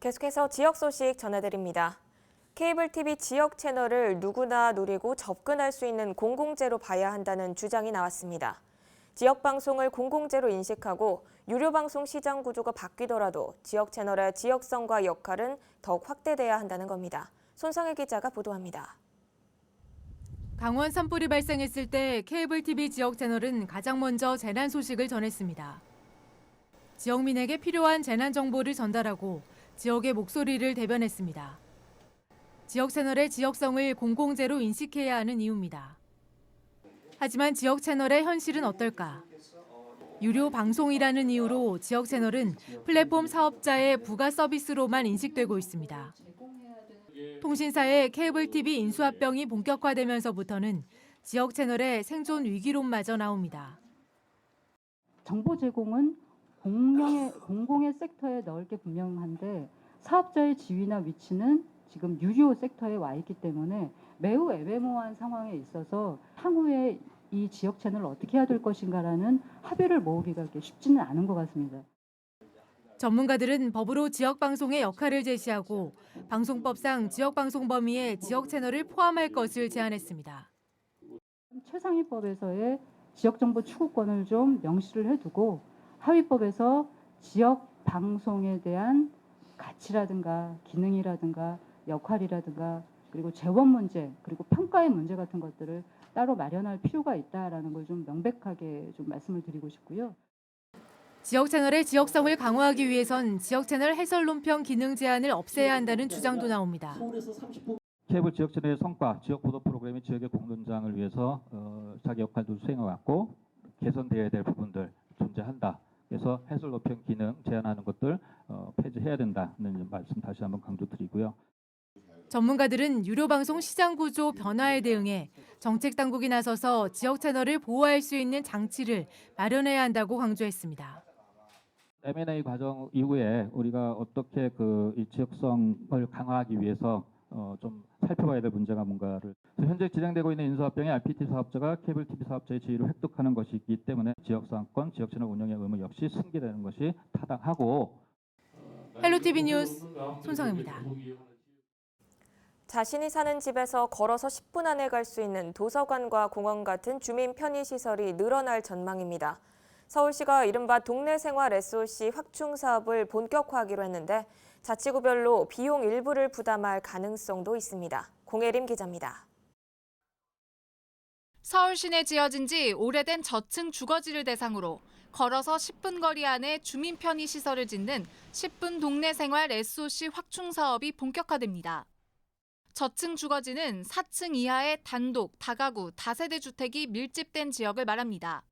계속해서 지역 소식 전해드립니다. 케이블 TV 지역 채널을 누구나 누리고 접근할 수 있는 공공재로 봐야 한다는 주장이 나왔습니다. 지역 방송을 공공재로 인식하고 유료 방송 시장 구조가 바뀌더라도 지역 채널의 지역성과 역할은 더욱 확대돼야 한다는 겁니다. 손성혜 기자가 보도합니다. 강원 산불이 발생했을 때 케이블 TV 지역 채널은 가장 먼저 재난 소식을 전했습니다. 지역민에게 필요한 재난 정보를 전달하고 지역의 목소리를 대변했습니다. 지역 채널의 지역성을 공공재로 인식해야 하는 이유입니다. 하지만 지역 채널의 현실은 어떨까? 유료 방송이라는 이유로 지역 채널은 플랫폼 사업자의 부가 서비스로만 인식되고 있습니다. 통신사의 케이블 TV 인수합병이 본격화되면서부터는 지역 채널의 생존 위기론마저 나옵니다. 정보 제공은 공공의 섹터에 넣을 게 분명한데 사업자의 지위나 위치는 지금 유료 섹터에 와 있기 때문에 매우 애매모호한 상황에 있어서 향후에 이 지역 채널을 어떻게 해야 될 것인가라는 합의를 모으기가 쉽지는 않은 것 같습니다. 전문가들은 법으로 지역 방송의 역할을 제시하고 방송법상 지역 방송 범위에 지역 채널을 포함할 것을 제안했습니다. 최상위법에서의 지역 정보 추구권을 좀 명시를 해두고 하위법에서 지역 방송에 대한 가치라든가 기능이라든가 역할이라든가 그리고 재원 문제 그리고 평가의 문제 같은 것들을 따로 마련할 필요가 있다라는 걸 좀 명백하게 좀 말씀을 드리고 싶고요. 지역 채널의 지역성을 강화하기 위해선 지역 채널 해설 논평 기능 제한을 없애야 한다는 주장도 나옵니다. 케이블 지역 채널의 성과, 지역 보도 프로그램이 지역의 공론장을 위해서 자기 역할도 수행해왔고 개선되어야 될 부분들 존재한다. 그래서 해설 논평 기능 제한하는 것들 폐지해야 된다는 말씀 다시 한번 강조드리고요. 전문가들은 유료 방송 시장 구조 변화에 대응해 정책 당국이 나서서 지역 채널을 보호할 수 있는 장치를 마련해야 한다고 강조했습니다. M&A 과정 이후에 우리가 어떻게 이 지역성을 강화하기 위해서 좀 살펴봐야 될 문제가 뭔가를 현재 진행되고 있는 인수합병의 RPT 사업자가 케이블 TV 사업자의 지위를 획득하는 것이기 때문에 지역상권, 지역 채널 운영의 의무 역시 승계되는 것이 타당하고. 헬로티비 뉴스 손성혜입니다. 자신이 사는 집에서 걸어서 10분 안에 갈 수 있는 도서관과 공원 같은 주민 편의시설이 늘어날 전망입니다. 서울시가 이른바 동네 생활 SOC 확충 사업을 본격화하기로 했는데 자치구별로 비용 일부를 부담할 가능성도 있습니다. 공혜림 기자입니다. 서울 시내 지어진 지 오래된 저층 주거지를 대상으로 걸어서 10분 거리 안에 주민 편의 시설을 짓는 10분 동네 생활 SOC 확충 사업이 본격화됩니다. 저층 주거지는 4층 이하의 단독, 다가구, 다세대 주택이 밀집된 지역을 말합니다.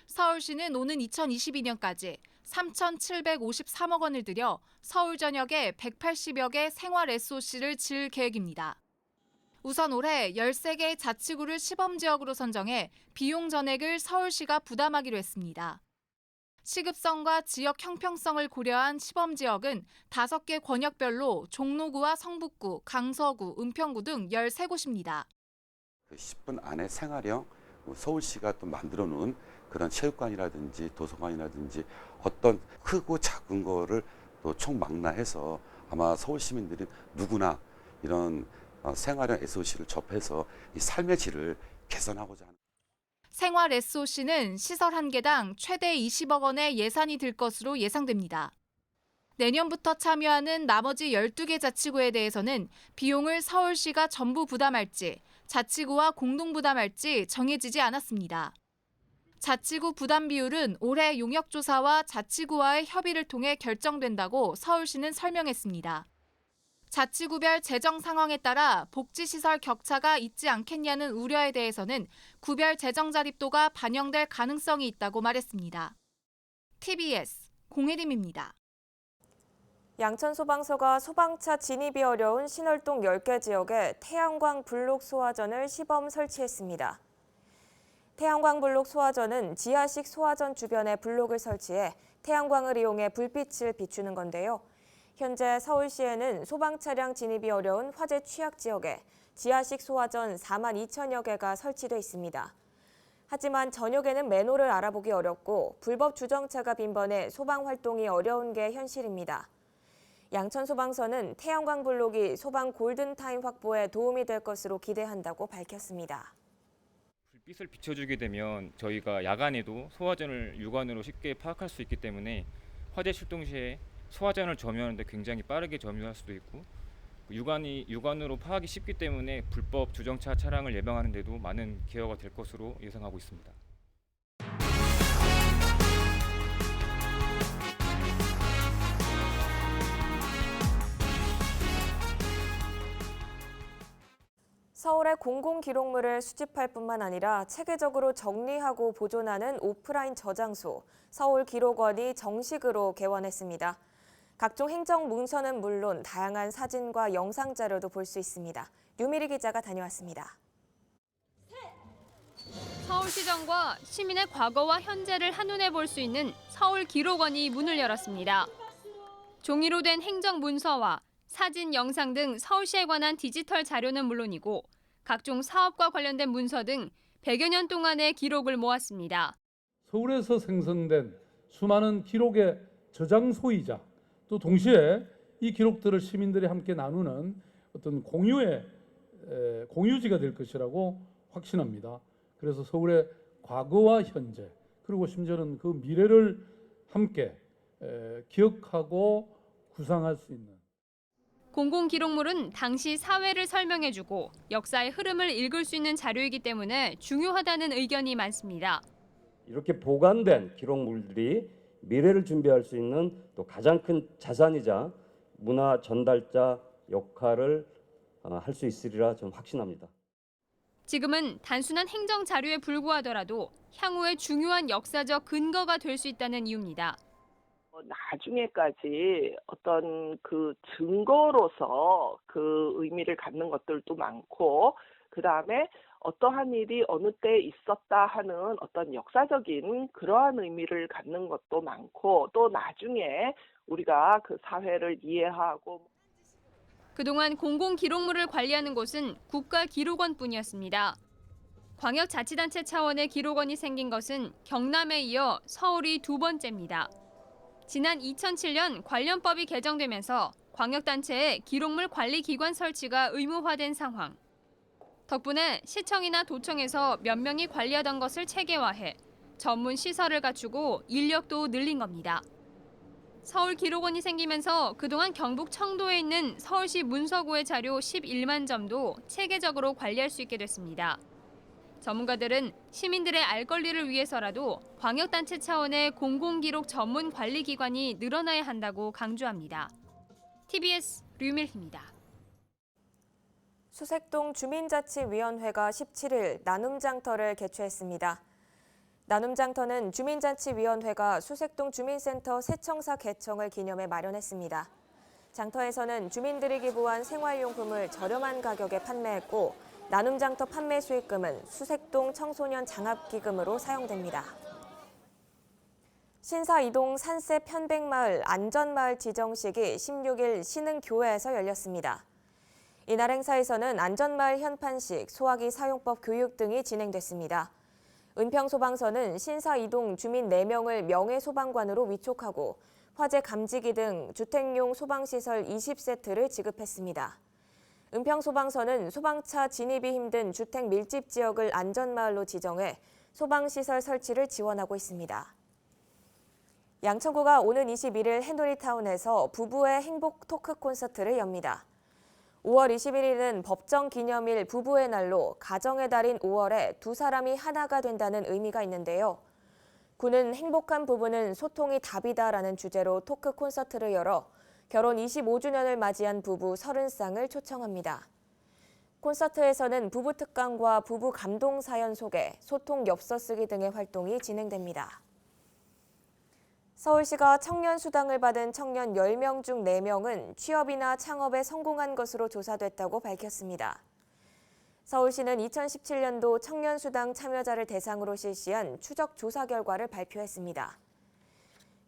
서울시는 오는 2022년까지 3,753억 원을 들여 서울 전역에 180여 개 생활 SOC를 지을 계획입니다. 우선 올해 13개의 자치구를 시범지역으로 선정해 비용 전액을 서울시가 부담하기로 했습니다. 시급성과 지역 형평성을 고려한 시범지역은 5개 권역별로 종로구와 성북구, 강서구, 은평구 등 13곳입니다. 10분 안에 생활형 서울시가 또 만들어 놓은 그런 체육관이라든지 도서관이라든지 어떤 크고 작은 거를 또 총망라해서 아마 서울 시민들이 누구나 이런 생활형 SOC를 접해서 이 삶의 질을 개선하고자 하는. 생활 SOC는 시설 한 개당 최대 20억 원의 예산이 들 것으로 예상됩니다. 내년부터 참여하는 나머지 12개 자치구에 대해서는 비용을 서울시가 전부 부담할지 자치구와 공동 부담할지 정해지지 않았습니다. 자치구 부담 비율은 올해 용역조사와 자치구와의 협의를 통해 결정된다고 서울시는 설명했습니다. 자치구별 재정 상황에 따라 복지시설 격차가 있지 않겠냐는 우려에 대해서는 구별 재정 자립도가 반영될 가능성이 있다고 말했습니다. TBS 공혜림입니다. 양천소방서가 소방차 진입이 어려운 신월동 10개 지역에 태양광 블록 소화전을 시범 설치했습니다. 태양광 블록 소화전은 지하식 소화전 주변에 블록을 설치해 태양광을 이용해 불빛을 비추는 건데요. 현재 서울시에는 소방차량 진입이 어려운 화재 취약 지역에 지하식 소화전 4만 2천여 개가 설치돼 있습니다. 하지만 저녁에는 맨홀을 알아보기 어렵고 불법 주정차가 빈번해 소방 활동이 어려운 게 현실입니다. 양천소방서는 태양광 블록이 소방 골든타임 확보에 도움이 될 것으로 기대한다고 밝혔습니다. 불빛을 비춰주게 되면 저희가 야간에도 소화전을 육안으로 쉽게 파악할 수 있기 때문에 화재 출동 시에 소화전을 점유하는데 굉장히 빠르게 점유할 수도 있고 육안으로 파악이 쉽기 때문에 불법 주정차 차량을 예방하는 데도 많은 기여가 될 것으로 예상하고 있습니다. 서울의 공공기록물을 수집할 뿐만 아니라 체계적으로 정리하고 보존하는 오프라인 저장소, 서울기록원이 정식으로 개원했습니다. 각종 행정문서는 물론 다양한 사진과 영상 자료도 볼 수 있습니다. 류미리 기자가 다녀왔습니다. 서울시정과 시민의 과거와 현재를 한눈에 볼 수 있는 서울기록원이 문을 열었습니다. 종이로 된 행정문서와 사진, 영상 등 서울시에 관한 디지털 자료는 물론이고 각종 사업과 관련된 문서 등 100여 년 동안의 기록을 모았습니다. 서울에서 생성된 수많은 기록의 저장소이자 또 동시에 이 기록들을 시민들이 함께 나누는 어떤 공유지가 될 것이라고 확신합니다. 그래서 서울의 과거와 현재 그리고 심지어는 그 미래를 함께 기억하고 구상할 수 있는 공공기록물은 당시 사회를 설명해주고 역사의 흐름을 읽을 수 있는 자료이기 때문에 중요하다는 의견이 많습니다. 이렇게 보관된 기록물들이 미래를 준비할 수 있는 또 가장 큰 자산이자 문화 전달자 역할을 할 수 있으리라 저는 확신합니다. 지금은 단순한 행정 자료에 불과하더라도 향후에 중요한 역사적 근거가 될 수 있다는 이유입니다. 나중에까지 어떤 그 증거로서 그 의미를 갖는 것들도 많고, 그 다음에 어떠한 일이 어느 때 있었다 하는 어떤 역사적인 그러한 의미를 갖는 것도 많고, 또 나중에 우리가 그 사회를 이해하고. 그동안 공공기록물을 관리하는 곳은 국가기록원뿐이었습니다. 광역자치단체 차원의 기록원이 생긴 것은 경남에 이어 서울이 두 번째입니다. 지난 2007년 관련법이 개정되면서 광역단체에 기록물 관리기관 설치가 의무화된 상황. 덕분에 시청이나 도청에서 몇 명이 관리하던 것을 체계화해 전문 시설을 갖추고 인력도 늘린 겁니다. 서울기록원이 생기면서 그동안 경북 청도에 있는 서울시 문서고의 자료 11만 점도 체계적으로 관리할 수 있게 됐습니다. 전문가들은 시민들의 알 권리를 위해서라도 광역단체 차원의 공공기록 전문 관리기관이 늘어나야 한다고 강조합니다. TBS 류밀희입니다. 수색동 주민자치위원회가 17일 나눔장터를 개최했습니다. 나눔장터는 주민자치위원회가 수색동 주민센터 새청사 개청을 기념해 마련했습니다. 장터에서는 주민들이 기부한 생활용품을 저렴한 가격에 판매했고, 나눔장터 판매 수익금은 수색동 청소년 장학기금으로 사용됩니다. 신사 이동 산세 편백마을 안전마을 지정식이 16일 신흥교회에서 열렸습니다. 이날 행사에서는 안전마을 현판식, 소화기 사용법 교육 등이 진행됐습니다. 은평소방서는 신사 이동 주민 4명을 명예소방관으로 위촉하고 화재 감지기 등 주택용 소방시설 20세트를 지급했습니다. 은평소방서는 소방차 진입이 힘든 주택 밀집 지역을 안전마을로 지정해 소방시설 설치를 지원하고 있습니다. 양천구가 오는 21일 해누리타운에서 부부의 행복 토크 콘서트를 엽니다. 5월 21일은 법정 기념일 부부의 날로 가정의 달인 5월에 두 사람이 하나가 된다는 의미가 있는데요. 구는 행복한 부부는 소통이 답이다라는 주제로 토크 콘서트를 열어 결혼 25주년을 맞이한 부부 30쌍을 초청합니다. 콘서트에서는 부부 특강과 부부 감동 사연 소개, 소통 엽서 쓰기 등의 활동이 진행됩니다. 서울시가 청년 수당을 받은 청년 10명 중 4명은 취업이나 창업에 성공한 것으로 조사됐다고 밝혔습니다. 서울시는 2017년도 청년 수당 참여자를 대상으로 실시한 추적 조사 결과를 발표했습니다.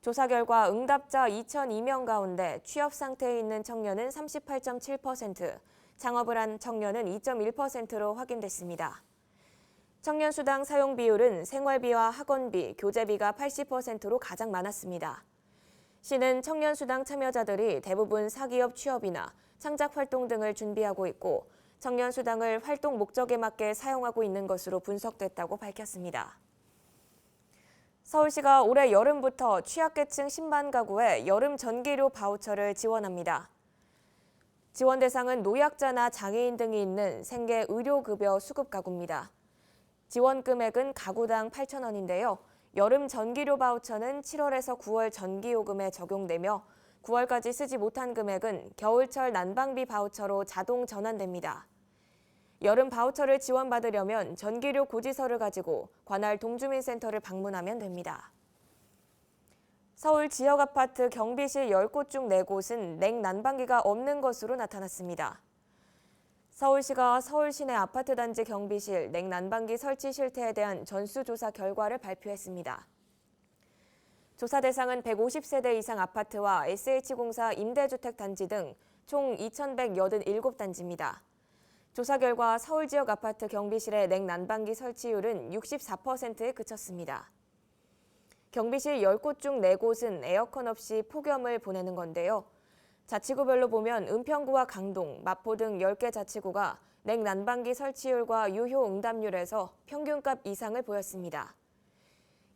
조사 결과 응답자 2,002명 가운데 취업 상태에 있는 청년은 38.7%, 창업을 한 청년은 2.1%로 확인됐습니다. 청년 수당 사용 비율은 생활비와 학원비, 교재비가 80%로 가장 많았습니다. 시는 청년수당 참여자들이 대부분 사기업 취업이나 창작 활동 등을 준비하고 있고 청년수당을 활동 목적에 맞게 사용하고 있는 것으로 분석됐다고 밝혔습니다. 서울시가 올해 여름부터 취약계층 10만 가구에 여름 전기료 바우처를 지원합니다. 지원 대상은 노약자나 장애인 등이 있는 생계 의료급여 수급 가구입니다. 지원 금액은 가구당 8,000원인데요. 여름 전기료 바우처는 7월에서 9월 전기요금에 적용되며 9월까지 쓰지 못한 금액은 겨울철 난방비 바우처로 자동 전환됩니다. 여름 바우처를 지원받으려면 전기료 고지서를 가지고 관할 동주민센터를 방문하면 됩니다. 서울 지역 아파트 경비실 10곳 중 4곳은 냉난방기가 없는 것으로 나타났습니다. 서울시가 서울 시내 아파트 단지 경비실 냉난방기 설치 실태에 대한 전수조사 결과를 발표했습니다. 조사 대상은 150세대 이상 아파트와 SH공사 임대주택 단지 등 총 2,187단지입니다. 조사 결과 서울 지역 아파트 경비실의 냉난방기 설치율은 64%에 그쳤습니다. 경비실 10곳 중 4곳은 에어컨 없이 폭염을 보내는 건데요. 자치구별로 보면 은평구와 강동, 마포 등 10개 자치구가 냉난방기 설치율과 유효 응답률에서 평균값 이상을 보였습니다.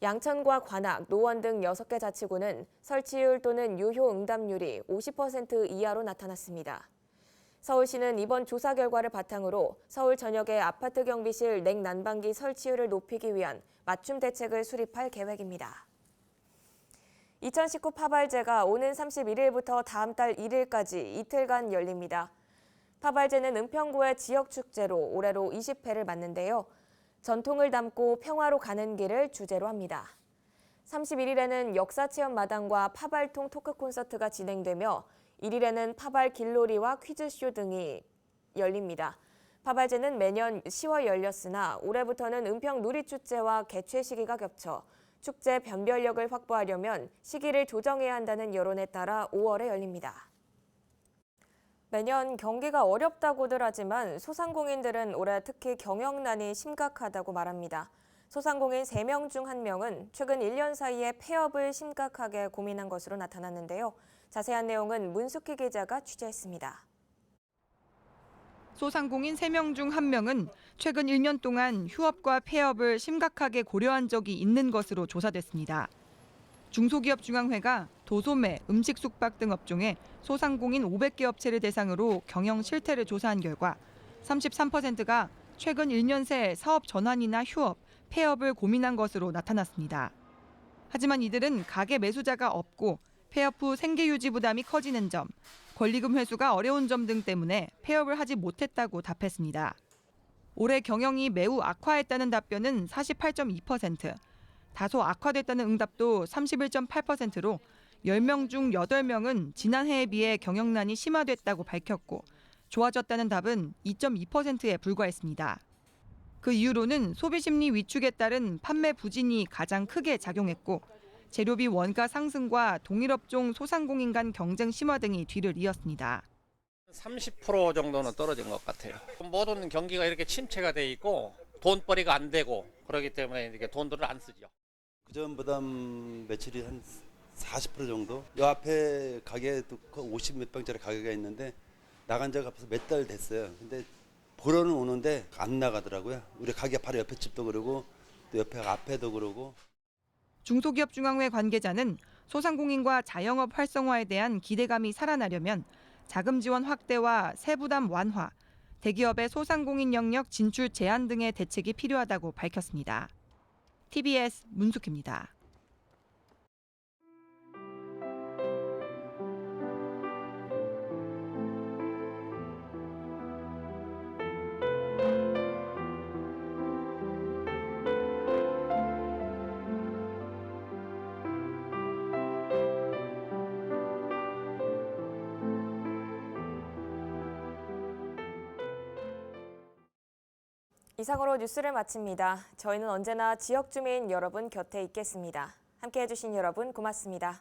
양천과 관악, 노원 등 6개 자치구는 설치율 또는 유효 응답률이 50% 이하로 나타났습니다. 서울시는 이번 조사 결과를 바탕으로 서울 전역의 아파트 경비실 냉난방기 설치율을 높이기 위한 맞춤 대책을 수립할 계획입니다. 2019 파발제가 오는 31일부터 다음 달 1일까지 이틀간 열립니다. 파발제는 은평구의 지역축제로 올해로 20회를 맞는데요. 전통을 담고 평화로 가는 길을 주제로 합니다. 31일에는 역사체험 마당과 파발통 토크 콘서트가 진행되며 1일에는 파발 길놀이와 퀴즈쇼 등이 열립니다. 파발제는 매년 10월 열렸으나 올해부터는 은평 누리축제와 개최 시기가 겹쳐 축제 변별력을 확보하려면 시기를 조정해야 한다는 여론에 따라 5월에 열립니다. 매년 경기가 어렵다고들 하지만 소상공인들은 올해 특히 경영난이 심각하다고 말합니다. 소상공인 3명 중 1명은 최근 1년 사이에 폐업을 심각하게 고민한 것으로 나타났는데요. 자세한 내용은 문숙희 기자가 취재했습니다. 소상공인 3명 중 1명은 최근 1년 동안 휴업과 폐업을 심각하게 고려한 적이 있는 것으로 조사됐습니다. 중소기업중앙회가 도소매, 음식 숙박 등 업종의 소상공인 500개 업체를 대상으로 경영 실태를 조사한 결과 33%가 최근 1년 새 사업 전환이나 휴업, 폐업을 고민한 것으로 나타났습니다. 하지만 이들은 가게 매수자가 없고 폐업 후 생계 유지 부담이 커지는 점, 권리금 회수가 어려운 점 등 때문에 폐업을 하지 못했다고 답했습니다. 올해 경영이 매우 악화했다는 답변은 48.2%, 다소 악화됐다는 응답도 31.8%로 10명 중 8명은 지난해에 비해 경영난이 심화됐다고 밝혔고 좋아졌다는 답은 2.2%에 불과했습니다. 그 이유로는 소비심리 위축에 따른 판매 부진이 가장 크게 작용했고 재료비 원가 상승과 동일업종 소상공인 간 경쟁 심화 등이 뒤를 이었습니다. 30% 정도는 떨어진 것 같아요. 모든 경기가 이렇게 침체가 돼 있고 돈벌이가 안 되고 그렇기 때문에 이렇게 돈들을 안 쓰죠. 그전보다 매출이 한 40% 정도? 이 앞에 가게도 50몇 평짜리 가게가 있는데 나간 지가 벌써 몇 달 됐어요. 근데 보러는 오는데 안 나가더라고요. 우리 가게 바로 옆에 집도 그러고 또 옆에 앞에도 그러고. 중소기업중앙회 관계자는 소상공인과 자영업 활성화에 대한 기대감이 살아나려면 자금 지원 확대와 세부담 완화, 대기업의 소상공인 영역 진출 제한 등의 대책이 필요하다고 밝혔습니다. TBS 문숙희입니다. 이상으로 뉴스를 마칩니다. 저희는 언제나 지역 주민 여러분 곁에 있겠습니다. 함께해 주신 여러분 고맙습니다.